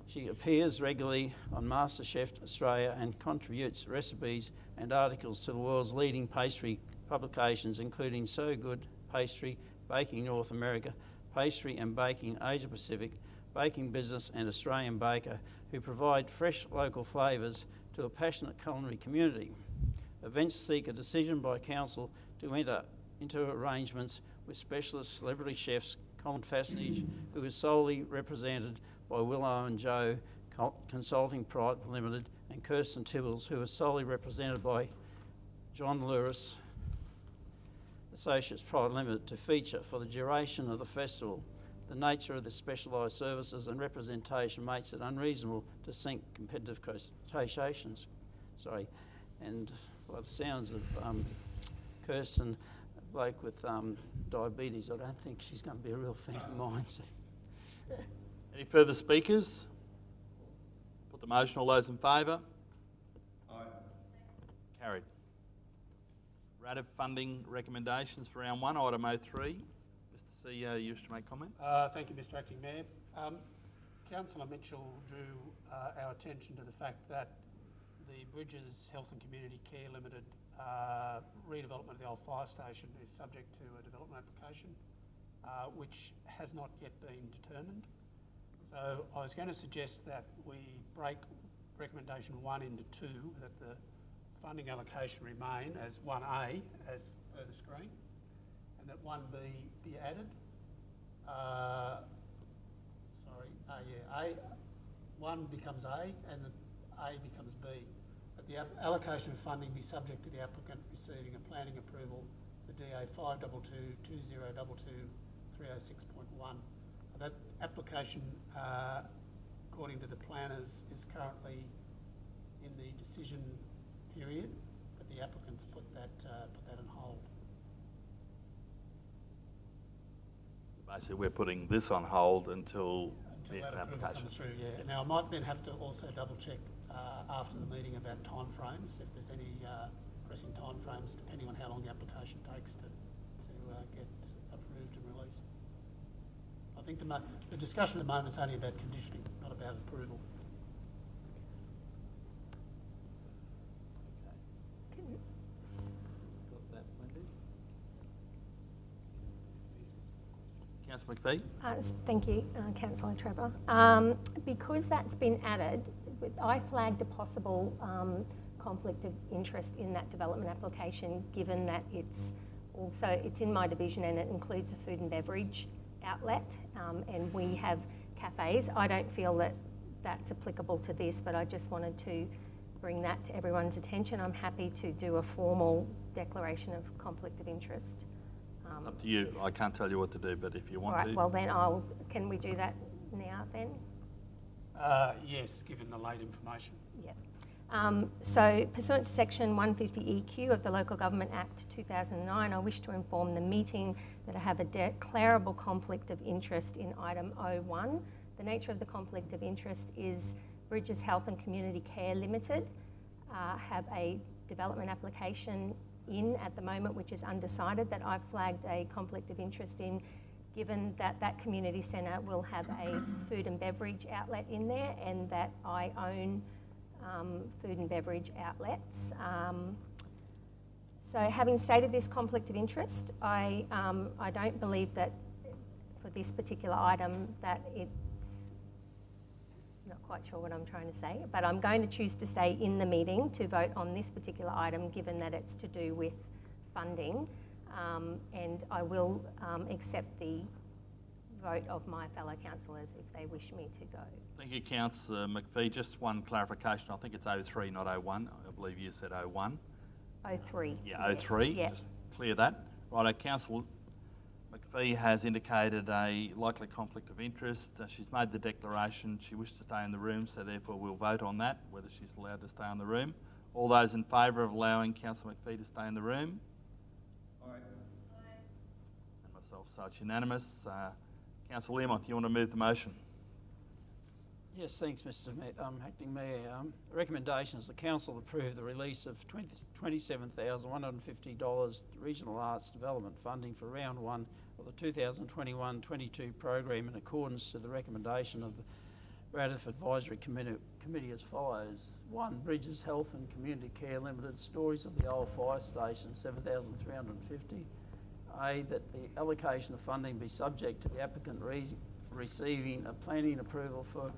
She appears regularly on MasterChef Australia and contributes recipes and articles to the world's leading pastry publications, including So Good Pastry, Baking North America, Pastry and Baking Asia Pacific, Baking Business and Australian Baker, who provide fresh local flavours to a passionate culinary community. Events seek a decision by council to enter into arrangements with specialist celebrity chefs Colin Fasnage, who is solely represented by Willow and Joe Consulting Private Limited, and Kirsten Tibbles, who is solely represented by John Lewis Associates Private Limited, to feature for the duration of the festival. The nature of the specialised services and representation makes it unreasonable to seek competitive quotations. And by the sounds of Kirsten, a bloke with diabetes, I don't think she's going to be a real fan of mine. So. Any further speakers? Put the motion. All those in favour? Aye. Carried. RADF funding recommendations for round 1, item 03. Mr. CEO, you wish to make comment? Thank you, Mr. Acting Mayor. Councillor Mitchell drew our attention to the fact that the Bridges Health and Community Care Limited redevelopment of the old fire station is subject to a development application, which has not yet been determined. So I was going to suggest that we break recommendation 1 into 2, that the funding allocation remain as 1A as per the screen, and that 1B be added. A1 becomes A and the A becomes B. But the allocation of funding be subject to the applicant receiving a planning approval for DA 522-2022-306.1. That application, according to the planners, is currently in the decision period, but the applicants put that on hold. Basically, we're putting this on hold until the that approval application comes through. Yeah. Now I might then have to also double check after the meeting about timeframes, if there's any pressing timeframes, depending on how long the application takes to get approved and released. I think the discussion at the moment is only about conditioning, not about approval. Councillor McPhee? Thank you, Councillor Trevor. Because that's been added, I flagged a possible conflict of interest in that development application, given that it's in my division and it includes a food and beverage outlet, and we have cafes. I don't feel that that's applicable to this, but I just wanted to bring that to everyone's attention. I'm happy to do a formal declaration of conflict of interest. It's up to you. I can't tell you what to do, but if you want to. Well then can we do that now then? Yes, given the late information. Yep. So pursuant to section 150EQ of the Local Government Act 2009, I wish to inform the meeting that I have a declarable conflict of interest in item 01. The nature of the conflict of interest is Bridges Health and Community Care Limited have a development application in at the moment which is undecided that I've flagged a conflict of interest in, given that that community centre will have a food and beverage outlet in there and that I own food and beverage outlets. So having stated this conflict of interest, I don't believe that for this particular item that it's, not quite sure what I'm trying to say, but I'm going to choose to stay in the meeting to vote on this particular item given that it's to do with funding, and I will accept the vote of my fellow councillors if they wish me to go. Thank you, Councillor McPhee. Just one clarification. I think it's 03, not 01. I believe you said 01. 03. Yeah, yes, 03. Yeah. Just clear that. Righto, Councillor McPhee has indicated a likely conflict of interest. She's made the declaration she wishes to stay in the room, so therefore we'll vote on that, whether she's allowed to stay in the room. All those in favour of allowing Councillor McPhee to stay in the room? Aye. And myself, so it's unanimous. Councillor Learmonth, you want to move the motion? Yes, thanks, Mr. Acting Mayor. Recommendation is the Council approve the release of $27,150 Regional Arts Development Funding for Round 1 of the 2021-22 program in accordance to the recommendation of the Bradford Advisory Committee as follows. 1. Bridges Health and Community Care Limited, Stories of the Old Fire Station, $7,350. A, that the allocation of funding be subject to the applicant receiving a planning approval for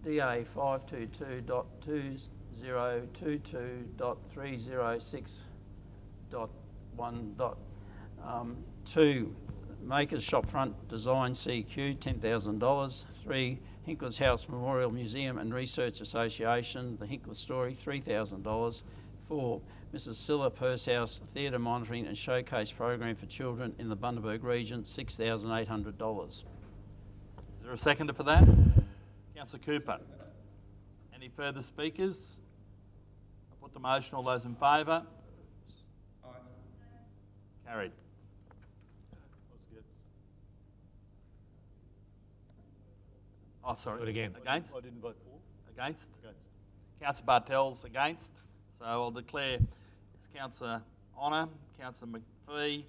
DA 522.2022.306.1. 2. Makers Shopfront Design CQ, $10,000. 3. Hinkler's House Memorial Museum and Research Association, the Hinkler Story, $3,000. 4. Mrs. Silla Purse House Theatre Monitoring and Showcase Program for Children in the Bundaberg region, $6,800. Is there a seconder for that? Councillor Cooper. Any further speakers? I put the motion. All those in favour? Aye. Carried. Oh, sorry. Do it again. Against? I didn't vote for. Against? Against. Councillor Bartels against. So I'll declare it's Councillor Honour, Councillor McPhee,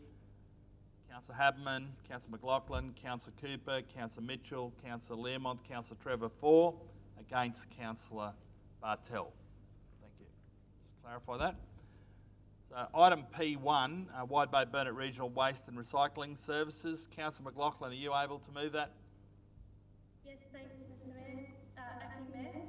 Councillor Habman, Councillor McLaughlin, Councillor Cooper, Councillor Mitchell, Councillor Learmonth, Councillor Trevor for, against Councillor Bartel. Thank you. Just clarify that. So item P1, Wide Bay Burnett Regional Waste and Recycling Services. Councillor McLaughlin, are you able to move that? Yes, thanks, Mr. Mayor. Acting Mayor.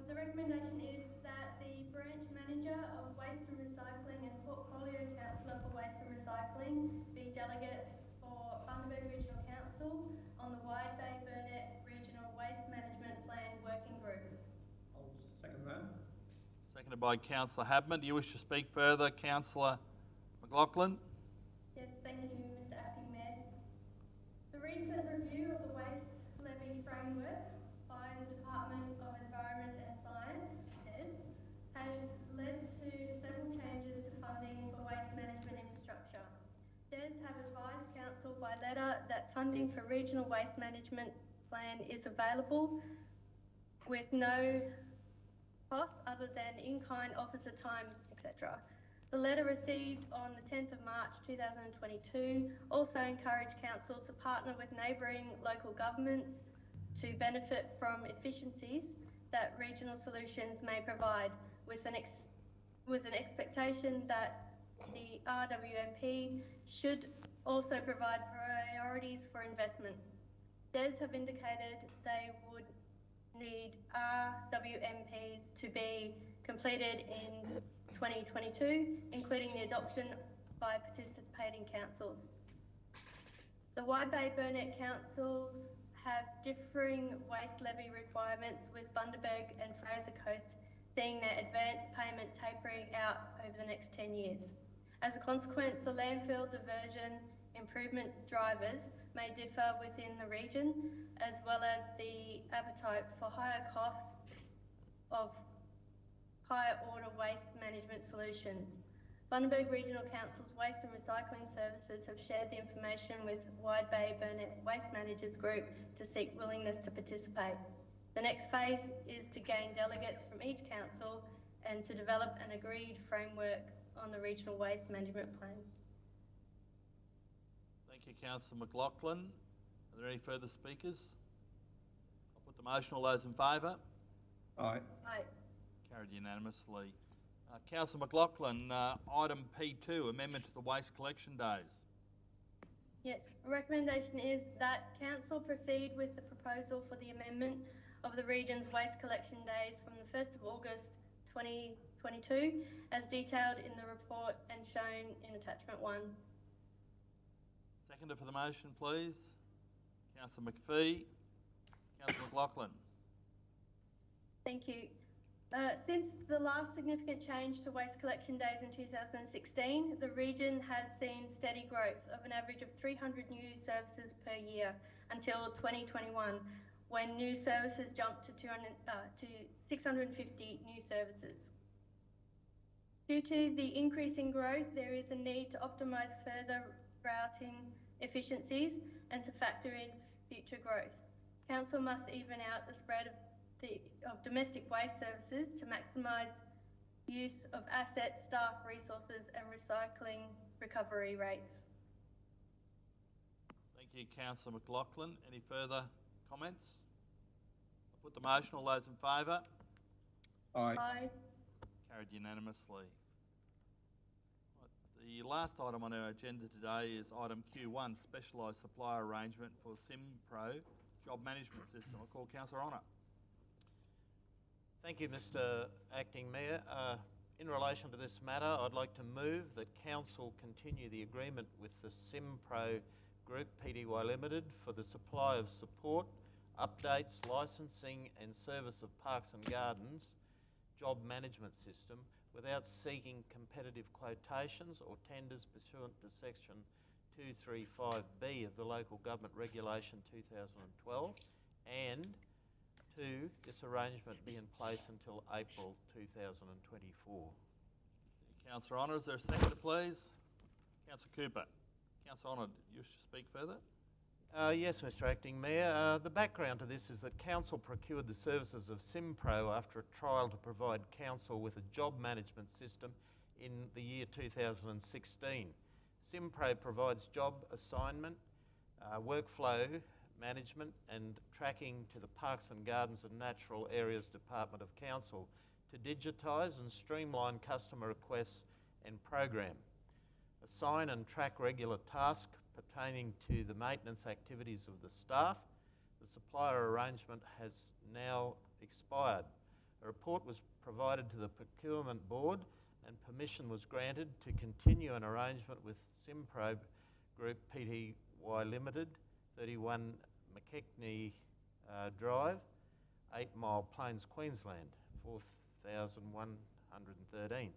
The recommendation is that the branch manager of Waste and Recycling and portfolio councillor for Waste and Recycling be delegates for Bundebeg Regional Council on the Wide Bay Burnett Regional Waste Management Plan Working Group. I'll second that. Seconded by Councillor Habman. Do you wish to speak further, Councillor McLaughlin? Yes, thank you, Mr. Acting Mayor. The recent review of the waste levy framework by the Department of Environment and Science, DES, has led to several changes to funding for waste management infrastructure. DES have advised Council by letter that funding for regional waste management plan is available with no cost other than in-kind officer time, etc. The letter received on the 10th of March 2022 also encouraged Council to partner with neighbouring local governments to benefit from efficiencies that regional solutions may provide, with an expectation that the RWMP should also provide priorities for investment. DES have indicated they would need RWMPs to be completed in 2022, including the adoption by participating councils. The Wide Bay Burnett councils have differing waste levy requirements, with Bundebeg and Fraser Coast seeing their advance payment tapering out over the next 10 years. As a consequence, the landfill diversion improvement drivers may differ within the region, as well as the appetite for higher costs of higher order waste management solutions. Bundaberg Regional Council's Waste and Recycling Services have shared the information with Wide Bay Burnett Waste Managers Group to seek willingness to participate. The next phase is to gain delegates from each council and to develop an agreed framework on the regional waste management plan. Thank you, Councillor McLaughlin. Are there any further speakers? I'll put the motion. All those in favour? Aye. Aye. Carried unanimously. Councillor McLaughlin, item P2, amendment to the waste collection days. Yes, recommendation is that council proceed with the proposal for the amendment of the region's waste collection days from the 1st of August 2022 as detailed in the report and shown in attachment 1. Seconder for the motion, please. Councillor McPhee. Councillor McLaughlin. Thank you. Since the last significant change to waste collection days in 2016, the region has seen steady growth of an average of 300 new services per year until 2021, when new services jumped to 650 new services. Due to the increasing growth, there is a need to optimise further routing efficiencies and to factor in future growth. Council must even out the spread of domestic waste services to maximise use of assets, staff, resources and recycling recovery rates. Thank you, Councillor McLaughlin. Any further comments? I'll put the motion. All those in favour? Aye. Aye. Carried unanimously. The last item on our agenda today is item Q1, specialised supplier arrangement for SimPro job management system. I'll call Councillor Honour. Thank you, Mr Acting Mayor. In relation to this matter, I'd like to move that Council continue the agreement with the SimPro Group Pty Limited for the supply of support, updates, licensing and service of Parks and Gardens job management system without seeking competitive quotations or tenders pursuant to section 235B of the Local Government Regulation 2012, and 2, this arrangement be in place until April 2024. Councillor Honour, is there a seconder, please? Councillor Cooper. Councillor Honour, you wish to speak further? Yes, Mr Acting Mayor. The background to this is that Council procured the services of SimPro after a trial to provide Council with a job management system in the year 2016. SimPro provides job assignment, workflow management and tracking to the Parks and Gardens and Natural Areas Department of Council to digitise and streamline customer requests and program. Assign and track regular tasks pertaining to the maintenance activities of the staff. The supplier arrangement has now expired. A report was provided to the Procurement Board and permission was granted to continue an arrangement with SimPro Group Pty Limited, 31 McKechnie Drive, 8 Mile Plains, Queensland, 4,113,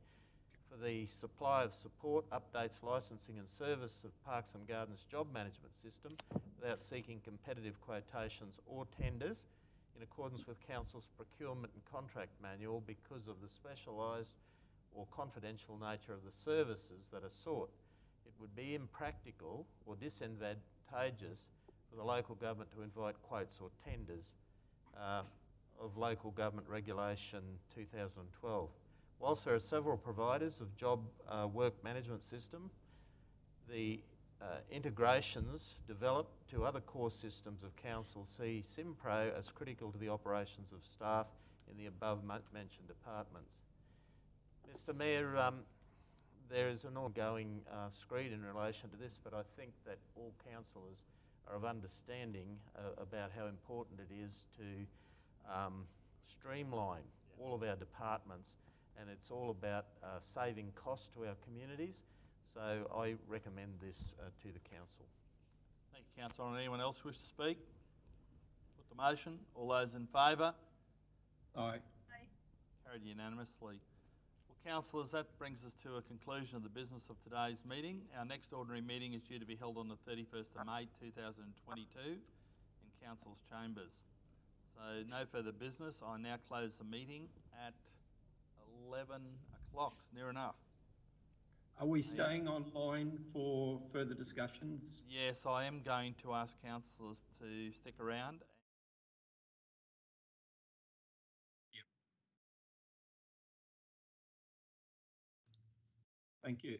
for the supply of support, updates, licensing and service of Parks and Gardens job management system without seeking competitive quotations or tenders in accordance with Council's procurement and contract manual because of the specialised or confidential nature of the services that are sought. It would be impractical or disadvantageous for the local government to invite quotes or tenders of Local Government Regulation 2012. Whilst there are several providers of job work management system, the integrations developed to other core systems of Council see SimPro as critical to the operations of staff in the above mentioned departments. Mr Mayor, there is an ongoing screed in relation to this, but I think that all councillors are of understanding about how important it is to streamline all of our departments, and it's all about saving costs to our communities. So I recommend this to the council. Thank you, Councillor. Anyone else wish to speak? Put the motion. All those in favour? Aye. Aye. Carried unanimously. Well, councillors, that brings us to a conclusion of the business of today's meeting. Our next ordinary meeting is due to be held on the 31st of May 2022 in Council's chambers. So no further business. I now close the meeting at 11 o'clock. It's near enough. Are we staying online for further discussions? Yes, I am going to ask councillors to stick around. Thank you.